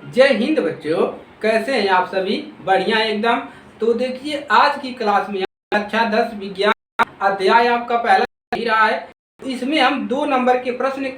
जय हिंद बच्चों, कैसे हैं आप सभी? बढ़िया एकदम। तो देखिए, आज की क्लास में कक्षा 10 विज्ञान अध्याय आपका पहला ही रहा है। इसमें हम 2 नंबर के प्रश्न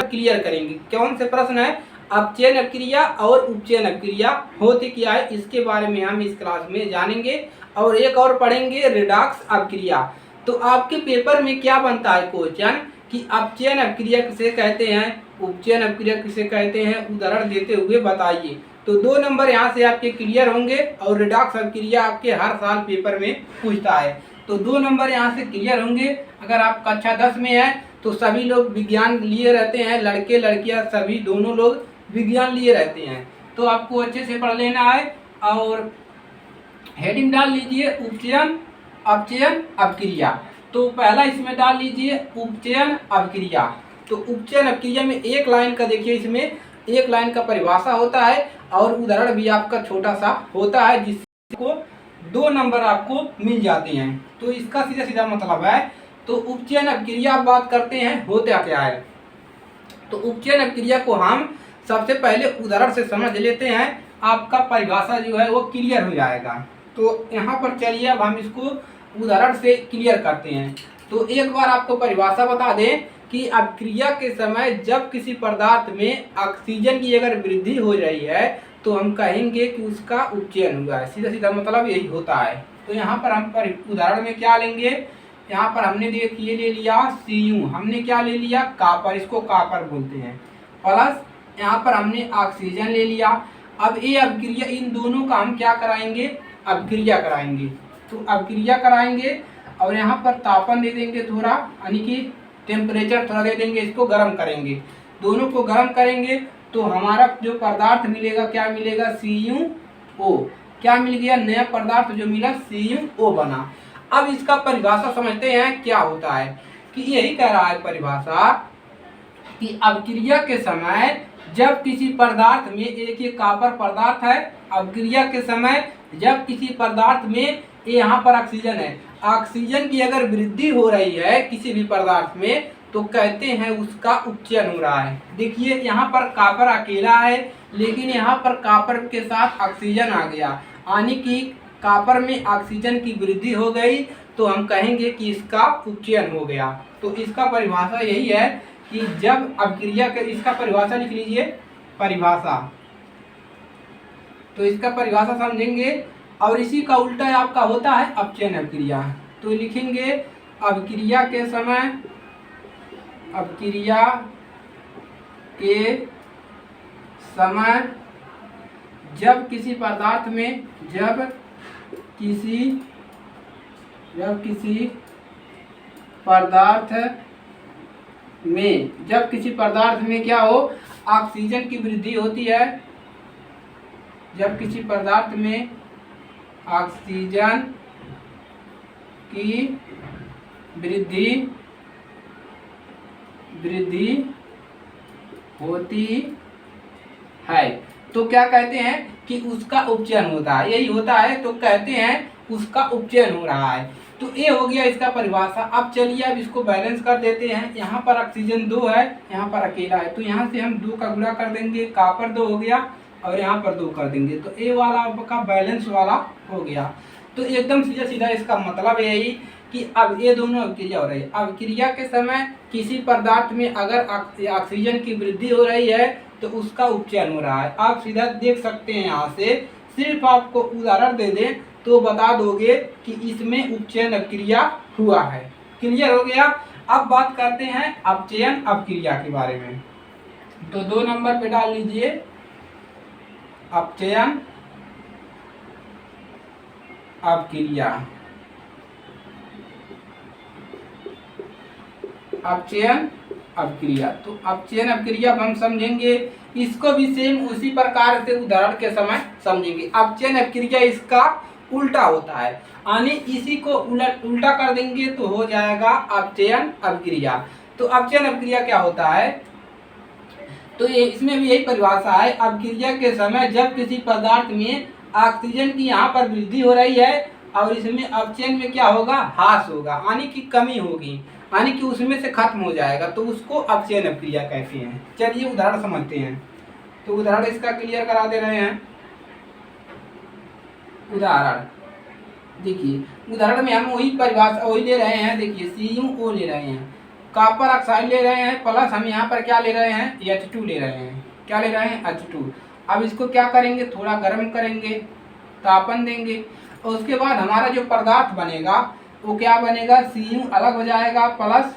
क्लियर करेंगे। कौन से प्रश्न है? अपचयन अपक्रिया और उपचयन अपक्रिया होती क्या है, इसके बारे में हम इस क्लास में जानेंगे। और एक और पढ़ेंगे, रिडॉक्स अपक्रिया। तो आपके पेपर में क्या बनता है क्वेश्चन कि अपचयन अपक्रिया किसे कहते हैं, उपचयन अपक्रिया किसे कहते हैं, उदाहरण देते हुए बताइए। तो 2 नंबर यहाँ से आपके क्लियर होंगे। और रिडॉक्स अपक्रिया आपके हर साल पेपर में पूछता है, तो 2 नंबर यहाँ से क्लियर होंगे। अगर आप कक्षा 10 में है तो सभी लोग विज्ञान लिए रहते हैं, लड़के लड़कियाँ सभी दोनों लोग विज्ञान लिए रहते हैं। तो आपको अच्छे से पढ़ लेना है। और हेडिंग डाल लीजिए उपचयन अपचयन अपक्रिया। तो पहला इसमें डाल लीजिए उपचयन अपक्रिया। तो उपचयन अपक्रिया में एक लाइन का देखिए, इसमें एक लाइन का परिभाषा होता है और उदाहरण भी आपका छोटा सा होता है, जिसको 2 नंबर आपको मिल जाते हैं। तो इसका सीधा सीधा मतलब है, तो उपचयन अपक्रिया बात करते हैं होता क्या है। तो उपचयन अपक्रिया को हम सबसे पहले उदाहरण से समझ लेते हैं, आपका परिभाषा जो है वो क्लियर हो जाएगा। तो यहाँ पर चलिए अब हम इसको उदाहरण से क्लियर करते हैं। तो एक बार आपको परिभाषा बता दें कि अपक्रिया के समय जब किसी पदार्थ में ऑक्सीजन की अगर वृद्धि हो रही है तो हम कहेंगे कि उसका उपचयन हुआ है। सीधा सीधा मतलब यही होता है। तो यहाँ पर हम उदाहरण में क्या लेंगे, यहाँ पर हमने देखिए ले लिया Cu, हमने क्या ले लिया कॉपर, इसको कॉपर बोलते हैं, प्लस यहाँ पर हमने ऑक्सीजन ले लिया। अब ये अपक्रिया, इन दोनों का हम क्या कराएंगे, अपक्रिया कराएंगे। तो अपक्रिया कराएंगे और यहाँ पर तापन दे देंगे थोड़ा, यानी कि टेम्परेचर थोड़ा दे देंगे, इसको गर्म करेंगे। दोनों को गर्म करेंगे तो हमारा जो पदार्थ मिलेगा क्या मिलेगा, CuO। क्या मिल गया, नया पदार्थ जो मिला CuO बना। अब इसका परिभाषा समझते हैं क्या होता है, कि यही कह रहा है परिभाषा कि अपक्रिया के समय जब किसी पदार्थ में, एक ये कॉपर पदार्थ है, अपक्रिया के समय जब किसी पदार्थ में, यहाँ पर ऑक्सीजन है, ऑक्सीजन की अगर वृद्धि हो रही है किसी भी पदार्थ में तो कहते हैं उसका उपचयन हो रहा है। देखिए यहाँ पर कॉपर अकेला है, लेकिन यहाँ पर कॉपर के साथ ऑक्सीजन आ गया, यानी कि कॉपर में ऑक्सीजन की वृद्धि हो गई, तो हम कहेंगे कि इसका उपचयन हो गया। तो इसका परिभाषा यही है कि जब अपक्रिया के, इसका परिभाषा लिख लीजिए, परिभाषा। तो इसका परिभाषा समझेंगे और इसी का उल्टा आपका होता है अपचयन अपक्रिया। तो लिखेंगे अपक्रिया के समय, अपक्रिया के समय जब किसी पदार्थ में, जब किसी पदार्थ में क्या हो, ऑक्सीजन की वृद्धि होती है, जब किसी पदार्थ में ऑक्सीजन की वृद्धि होती है तो क्या कहते हैं कि उसका उपचयन होता है, यही होता है, तो कहते हैं उसका उपचयन हो रहा है। तो ये हो गया इसका परिभाषा। अब चलिए अब इसको बैलेंस कर देते हैं। यहाँ पर ऑक्सीजन 2 है, यहाँ पर अकेला है, तो यहाँ से हम 2 का गुणा कर देंगे, कॉपर 2 हो गया और यहाँ पर 2 कर देंगे, तो ये वाला आपका बैलेंस वाला हो गया। तो एकदम सीधा सीधा इसका मतलब यही कि अब ये दोनों अपक्रिया हो रही है। अपक्रिया के समय किसी पदार्थ में अगर ऑक्सीजन की वृद्धि हो रही है तो उसका उपचयन हो रहा है। आप सीधा देख सकते हैं, यहाँ से सिर्फ आपको उदाहरण दे दें तो बता दोगे कि इसमें उपचयन अपक्रिया हुआ है। क्लियर हो गया। अब बात करते हैं अपचयन अपक्रिया के बारे में। तो 2 नंबर पे डाल लीजिए अपचयन अपक्रिया। अपचयन अपक्रिया, तो अपचयन अपक्रिया हम समझेंगे, इसको भी सेम उसी प्रकार से उदाहरण के समय समझेंगे। अपचयन अपक्रिया इसका उल्टा होता है, यानी इसी को उल्टा कर देंगे तो हो जाएगा अपचयन अपक्रिया। तो अपचयन अपक्रिया क्या होता है, तो ये इसमें भी यही परिभाषा है, अपक्रिया के समय जब किसी पदार्थ में ऑक्सीजन की यहाँ पर वृद्धि हो रही है और इसमें अपचयन में क्या होगा, ह्रास होगा, यानी कि कमी होगी, यानी कि उसमें से खत्म हो जाएगा, तो उसको अपचयन अपक्रिया कहते हैं। चलिए उदाहरण समझते हैं। तो उदाहरण इसका क्लियर करा दे रहे हैं। उदाहरण देखिए, उदाहरण में हम वही परिभाषा वही ले रहे हैं। देखिए CuO ले रहे हैं, कॉपर ऑक्साइड ले रहे हैं, प्लस हम यहाँ पर क्या ले रहे हैं, H2 ले रहे हैं। क्या ले रहे हैं, H2। अब इसको क्या करेंगे, थोड़ा गर्म करेंगे, तापन देंगे, और उसके बाद हमारा जो पदार्थ बनेगा वो क्या बनेगा, Cu अलग हो जाएगा, प्लस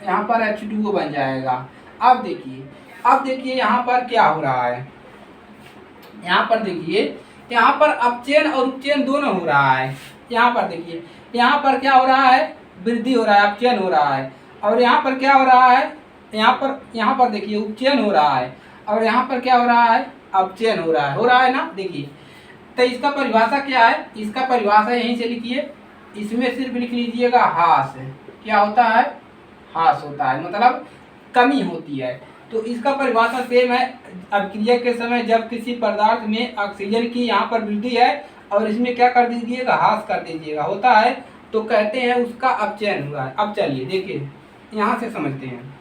यहाँ पर H2O बन जाएगा। अब देखिए यहाँ पर क्या हो रहा है, यहाँ पर देखिए, यहाँ पर अपचयन और उपचयन दोनों हो रहा है। यहाँ पर देखिए, यहाँ पर क्या हो रहा है, वृद्धि हो रहा है, अपचयन हो रहा है, और यहाँ पर क्या हो रहा है, यहाँ पर देखिए उपचयन हो रहा है, और यहाँ पर क्या हो रहा है, अपचयन हो रहा है ना। देखिए तो इसका परिभाषा क्या है, इसका परिभाषा यहीं से लिखिए, इसमें सिर्फ लिख लीजिएगा ह्रास। क्या होता है, ह्रास होता है, मतलब कमी होती है। तो इसका परिभाषा सेम है, अभिक्रिया के समय जब किसी पदार्थ में ऑक्सीजन की यहाँ पर वृद्धि है और इसमें क्या कर दीजिएगा, ह्रास कर दीजिएगा, होता है, तो कहते हैं उसका अपचयन हुआ है। अब चलिए देखिए यहाँ से समझते हैं।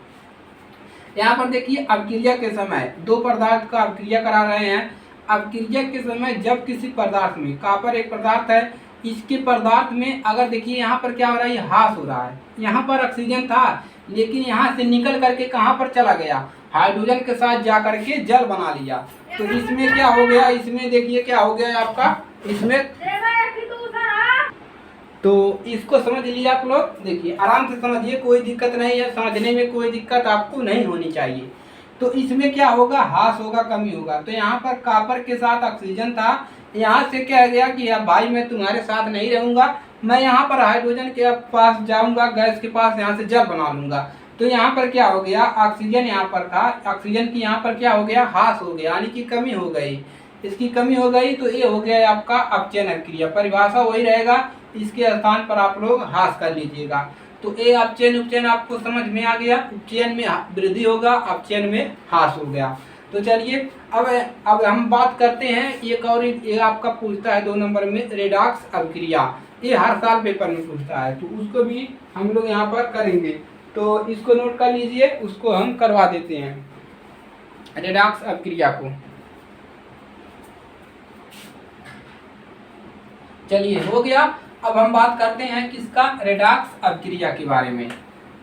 यहाँ पर देखिए अभिक्रिया के समय दो पदार्थ का अभिक्रिया करा रहे हैं। अभिक्रिया के समय जब किसी पदार्थ में, कॉपर एक पदार्थ है, इसके पदार्थ में अगर देखिए यहाँ पर क्या हो रहा है, ह्रास हो रहा है। यहाँ पर ऑक्सीजन था लेकिन यहाँ से निकल करके कहाँ पर चला गया, हाइड्रोजन के साथ जा करके जल बना लिया। तो इसमें क्या हो गया, इसमें देखिए क्या हो गया आपका, इसमें, तो इसको समझ लिया आप लोग। देखिए आराम से समझिए, कोई दिक्कत नहीं है, समझने में कोई दिक्कत आपको नहीं होनी चाहिए। तो इसमें क्या होगा, ह्रास होगा, कमी होगा। तो यहाँ पर कॉपर के साथ ऑक्सीजन था, यहाँ से क्या गया कि अब भाई मैं तुम्हारे साथ नहीं रहूँगा, मैं यहाँ पर हाइड्रोजन के पास जाऊँगा, गैस के पास, यहाँ से जल बना लूँगा। तो यहाँ पर क्या हो गया, ऑक्सीजन यहाँ पर था, ऑक्सीजन की यहाँ पर क्या हो गया, ह्रास हो गया, यानी कि कमी हो गई, इसकी कमी हो गई। तो ये हो गया आपका अपचयन अभिक्रिया। परिभाषा वही रहेगा, इसके स्थान पर आप लोग ह्रास कर लीजिएगा। तो ये अपचयन उपचयन आपको समझ में आ गया, उपचयन में वृद्धि होगा, अपचयन में ह्रास हो गया। तो चलिए अब हम बात करते हैं एक और, ये आपका पूछता है 2 नंबर में, रेडॉक्स अभिक्रिया। ये हर साल पेपर में पूछता है, तो उसको भी हम लोग यहाँ पर करेंगे। तो इसको नोट कर लीजिए, उसको हम करवा देते हैं रेडॉक्स अभिक्रिया को। चलिए हो गया। अब हम बात करते हैं किसका, रेडॉक्स अभिक्रिया के बारे में।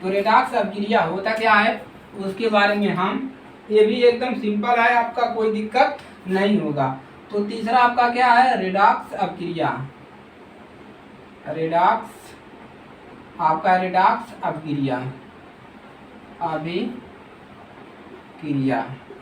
तो रेडॉक्स अभिक्रिया होता क्या है उसके बारे में हम, ये भी एकदम सिंपल है, आपका कोई दिक्कत नहीं होगा। तो तीसरा आपका क्या है, रेडॉक्स अभिक्रिया। रेडॉक्स आपका, रेडॉक्स अभिक्रिया,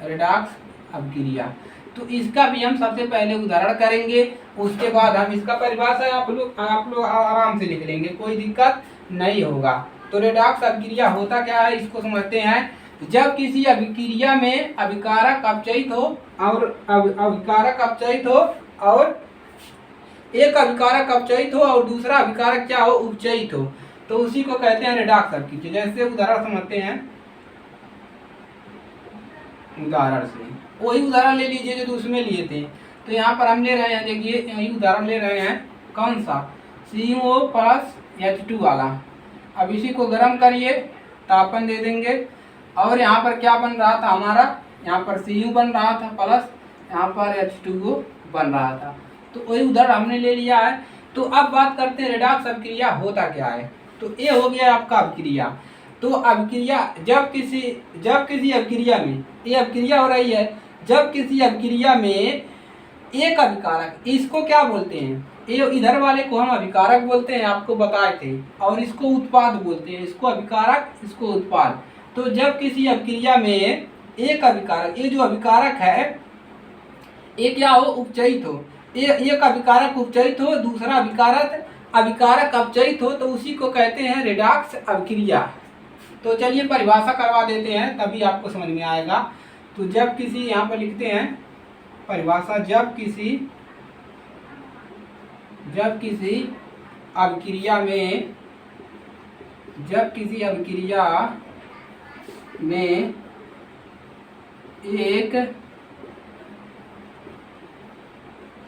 रेडॉक्स अभिक्रिया। तो इसका भी हम सबसे पहले उदाहरण करेंगे, उसके बाद हम इसका परिभाषा आप लोग आराम से लिख लेंगे, कोई दिक्कत नहीं होगा। तो रेडॉक्स अभिक्रिया होता क्या है इसको समझते हैं। जब किसी अभिक्रिया में अभिकारक अपचयित हो और अभिकारक अपचयित हो, और एक अभिकारक अपचयित हो और दूसरा अभिकारक क्या हो, उपचयित हो, तो उसी को कहते हैं रेडॉक्स अभिक्रिया। जैसे उदाहरण समझते हैं, उदाहरण से वही उदाहरण ले लीजिए जो उसमें लिए थे। तो यहाँ पर हम ले रहे हैं, देखिए यही उदाहरण ले रहे हैं, कौन सा, CuO प्लस H2 वाला। अब इसी को गर्म करिए, तापन दे देंगे, और यहाँ पर क्या बन रहा था हमारा, यहाँ पर Cu बन रहा था, प्लस यहाँ पर H2O बन रहा था। तो वही उदाहरण हमने ले लिया है। तो अब बात करते हैं रेडॉक्स अभिक्रिया होता क्या है। तो ये हो गया आपका अभिक्रिया। तो अभिक्रिया जब किसी अभिक्रिया में, ये अभिक्रिया हो रही है, जब किसी अभिक्रिया में एक अभिकारक, इसको क्या बोलते हैं, ये इधर वाले को हम अभिकारक बोलते हैं, आपको बताए थे, और इसको उत्पाद बोलते हैं, इसको अभिकारक, इसको उत्पाद। तो जब किसी अभिक्रिया में एक अभिकारक, ये जो अभिकारक है ये क्या हो, उपचयित हो, एक अभिकारक उपचयित हो, दूसरा अभिकारक अपचयित हो, तो उसी को कहते हैं रेडॉक्स अभिक्रिया। तो चलिए परिभाषा करवा देते हैं, तभी आपको समझ में आएगा। तो जब किसी, यहाँ पर लिखते हैं परिभाषा, जब किसी अभिक्रिया में एक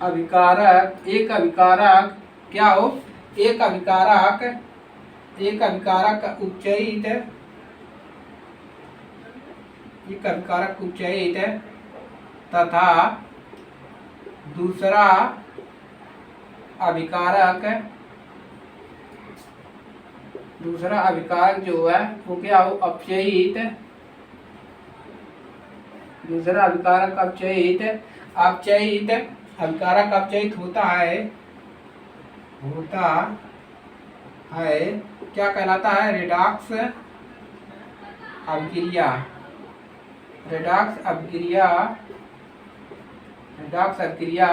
अभिकारक क्या हो, एक अभिकारक उपचयित तथा दूसरा अभिकारक जो है वो क्या हो, अपचयित। दूसरा अभिकारक अभिकारक अपचयित होता है क्या कहलाता है, रेडॉक्स अभिक्रिया। रेडॉक्स अभिक्रिया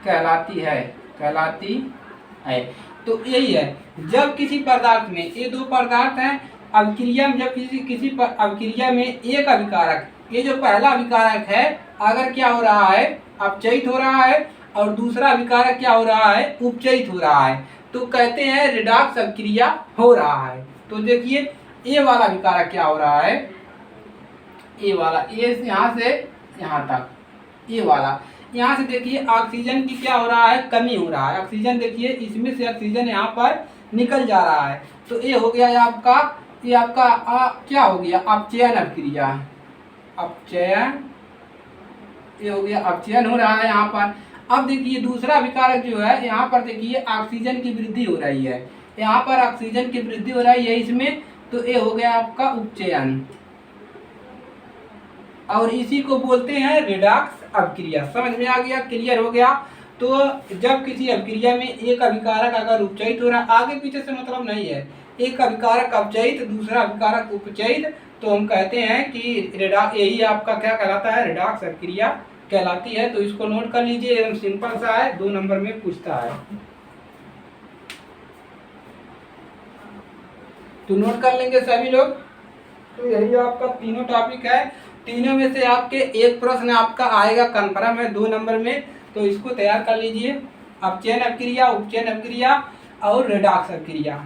कहलाती है। तो यही है, जब किसी पदार्थ में, ये दो पदार्थ हैं, अभिक्रिया में जब किसी अभिक्रिया में एक अभिकारक, ये जो पहला अभिकारक है अगर क्या हो रहा है, अपचयित हो रहा है, और दूसरा अभिकारक क्या हो रहा है, उपचयित हो रहा है, तो कहते हैं रेडॉक्स अभिक्रिया हो रहा है। तो देखिए ये वाला अभिकारक क्या हो रहा है, ये वाला, ये यहाँ से यहाँ तक, ये वाला यहाँ से देखिए ऑक्सीजन की क्या हो रहा है, कमी हो रहा है। ऑक्सीजन देखिए इसमें से ऑक्सीजन यहाँ पर निकल जा रहा है, तो ये हो गया आपका, ये आपका क्या हो गया, अपचयन अभिक्रिया। ये हो गया, अपचयन हो रहा है यहाँ पर। अब देखिए दूसरा अभिकारक जो है, यहाँ पर देखिए ऑक्सीजन की वृद्धि हो रही है, यहाँ पर ऑक्सीजन की वृद्धि हो रही है इसमें, तो ये हो गया आपका उपचयन, और इसी को बोलते हैं रेडॉक्स अभिक्रिया। समझ में आ गया, क्लियर हो गया। तो जब किसी अभिक्रिया में एक अभिकारक अगर उपचयित हो रहा है, आगे पीछे से मतलब नहीं है, एक अभिकारक अपचयित, दूसरा अभिकारक उपचयित, तो हम कहते हैं कि यही आपका क्या कहलाता है, रेडॉक्स अभिक्रिया कहलाती है। तो इसको नोट कर लीजिए, एकदम सिंपल सा है, 2 नंबर में पूछता है, तो नोट कर लेंगे सभी लोग। तो यही आपका तीनों टॉपिक है, तीनों में से आपके एक प्रश्न आपका आएगा कन्फर्म है 2 नंबर में, तो इसको तैयार कर लीजिए। अपचयन अभिक्रिया, उपचयन अभिक्रिया और रेडॉक्स अभिक्रिया।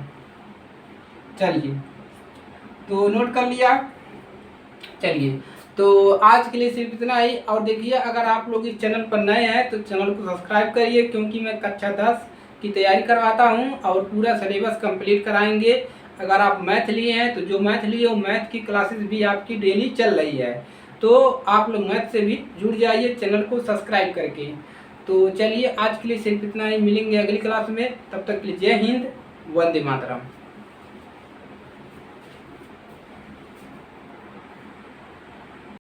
चलिए तो नोट कर लिया। चलिए तो आज के लिए सिर्फ इतना ही। और देखिए अगर आप लोग इस चैनल पर नए हैं तो चैनल को सब्सक्राइब करिए, क्योंकि मैं कक्षा 10 की तैयारी करवाता हूं और पूरा सिलेबस कंप्लीट कराएंगे। अगर आप मैथ लिए हैं तो जो मैथ लिए वो मैथ की क्लासेस भी आपकी डेली चल रही है, तो आप लोग मैथ से भी जुड़ जाइए चैनल को सब्सक्राइब करके। तो चलिए आज के लिए सिर्फ इतना ही, मिलेंगे अगली क्लास में, तब तक के लिए जय हिंद, वंदे मातरम।